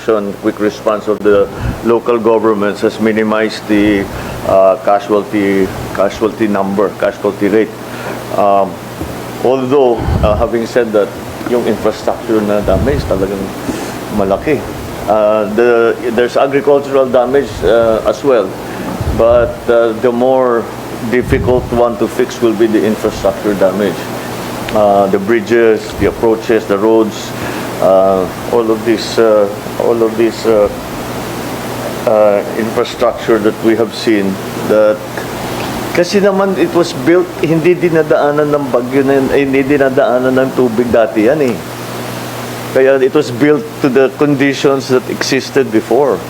reaction, quick response of the local governments has minimized the casualty rate. Although, having said that, yung infrastructure na damage talagang malaki. There's agricultural damage as well, but the more difficult one to fix will be the infrastructure damage. The bridges, the approaches, the roads, all of this infrastructure that we have seen, that kasi naman it was built, hindi dinadaanan ng bagyo na hindi dinadaanan ng tubig dati yan eh. Kaya it was built to the conditions that existed before.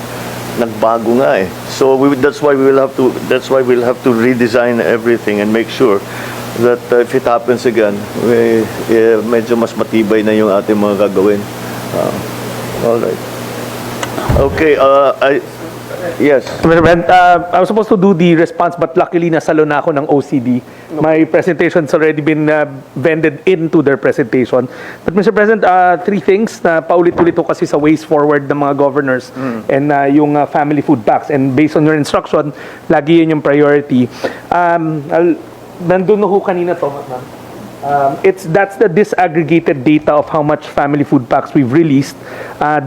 Nagbago nga eh. So that's why we'll have to redesign everything and make sure that if it happens again, medyo mas matibay na yung ating mga gagawin. All right. Okay, yes. Mr. President, I was supposed to do the response, but luckily nasalo na ako ng OCD. My presentation's already been vended into their presentation. But Mr. President, three things na paulit-ulit ko kasi sa ways forward ng mga governors and yung family food packs. And based on your instruction, lagi yun yung priority. Nandun na ho kanina to, ma'am. That's the disaggregated data of how much family food packs we've released.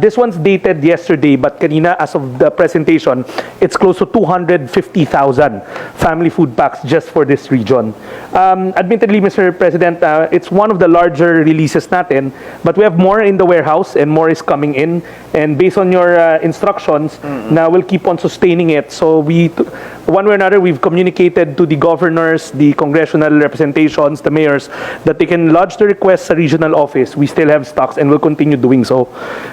This one's dated yesterday, but kanina, as of the presentation, it's close to 250,000 family food packs just for this region. Admittedly, Mr. President, it's one of the larger releases natin, but we have more in the warehouse and more is coming in. And based on your instructions, now we'll keep on sustaining it. So one way or another, we've communicated to the governors, the congressional representations, the mayors, that they can lodge the request sa regional office. We still have stocks and will continue doing so.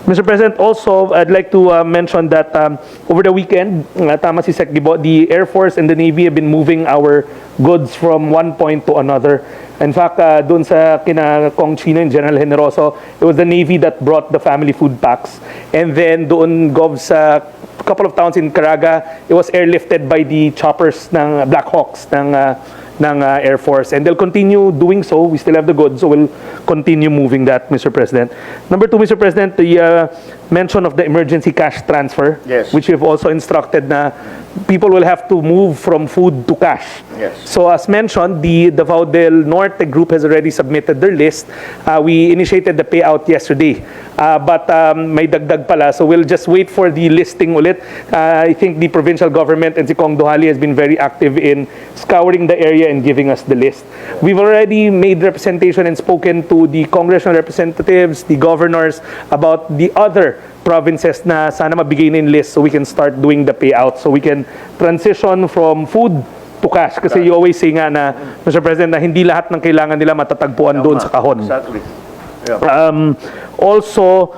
Mr. President, also, I'd like to mention that over the weekend, tama si Sec. Gibo, the Air Force and the Navy have been moving our goods from one point to another. In fact, doon sa kina Kong Chino and General Generoso, it was the Navy that brought the family food packs. And then doon, Gov, sa couple of towns in Caraga, it was airlifted by the choppers ng Black Hawks ng Air Force. And they'll continue doing so. We still have the goods, so we'll continue moving that, Mr. President. Number two, Mr. President, the mention of the emergency cash transfer, yes, which we've also instructed na people will have to move from food to cash. Yes. So as mentioned, the Davao del Norte group has already submitted their list. We initiated the payout yesterday. But may dagdag pala, so we'll just wait for the listing ulit. I think the provincial government and si Kong Duhali has been very active in scouring the area and giving us the list. We've already made representation and spoken to the congressional representatives, the governors, about the other provinces na sana mabigay na yung list so we can start doing the payout, so we can transition from food to cash. Kasi you always say nga na, Mr. President, na hindi lahat ng kailangan nila matatagpuan doon sa kahon. Exactly. Yeah. Also,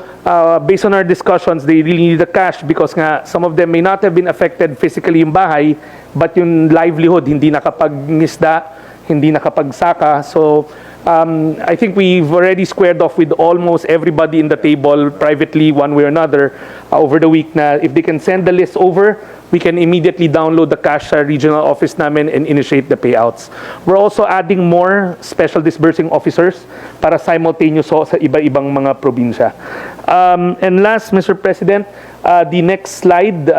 based on our discussions, they really need the cash because nga, some of them may not have been affected physically yung bahay, but yung livelihood, hindi nakapag-ngisda, hindi nakapagsaka. So, I think we've already squared off with almost everybody in the table privately, one way or another, over the week na if they can send the list over, we can immediately download the cash sa regional office namin and initiate the payouts. We're also adding more special disbursing officers para simultaneous sa iba-ibang mga probinsya. And last, Mr. President, the next slide,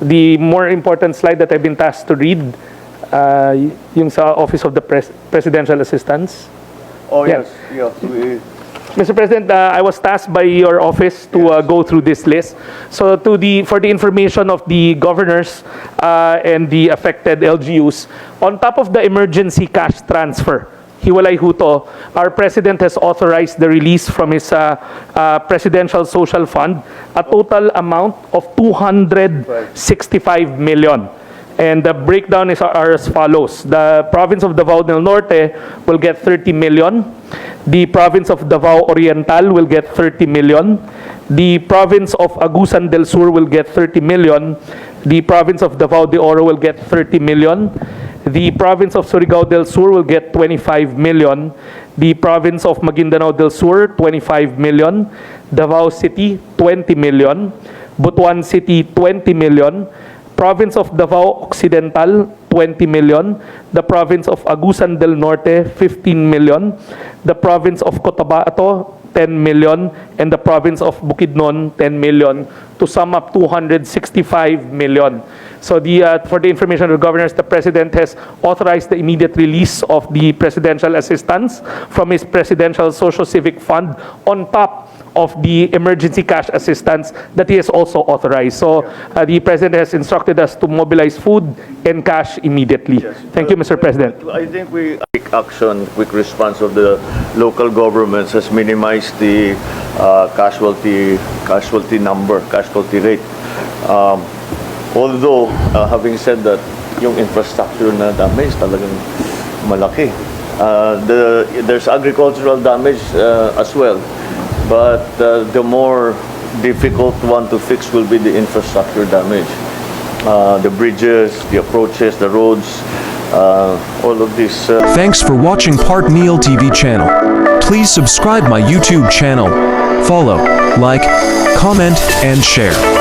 the more important slide that I've been tasked to read, yung sa Office of the Presidential Assistance. Oh, yes. Yeah. Mr. President, I was tasked by your office to go through this list. So for the information of the governors and the affected LGUs, on top of the emergency cash transfer, hiwalay huto, our President has authorized the release from his Presidential Social Fund a total amount of 265 million. And the breakdown are as follows. The province of Davao del Norte will get 30 million. The province of Davao Oriental will get 30 million. The province of Agusan del Sur will get 30 million. The province of Davao de Oro will get 30 million. The province of Surigao del Sur will get 25 million. The province of Maguindanao del Sur, 25 million. Davao City, 20 million. Butuan City, 20 million. Province of Davao Occidental, 20 million. The province of Agusan del Norte, 15 million. The province of Cotabato, 10 million. and the province of Bukidnon, 10 million, to sum up 265 million. So for the information of the governors, the President has authorized the immediate release of the presidential assistance from his Presidential Social Civic Fund on top of the emergency cash assistance that he has also authorized. So the President has instructed us to mobilize food and cash immediately. Thank you, Mr. President. I think quick action, quick response of the local governments has minimized the casualty rate. Although, having said that, yung infrastructure na damage talagang malaki. There's agricultural damage as well. But the more difficult one to fix will be the infrastructure damage. The bridges, the approaches, the roads, all of this. Thanks for watching Part Neil TV channel. Please subscribe my YouTube channel. Follow, like, comment, and share.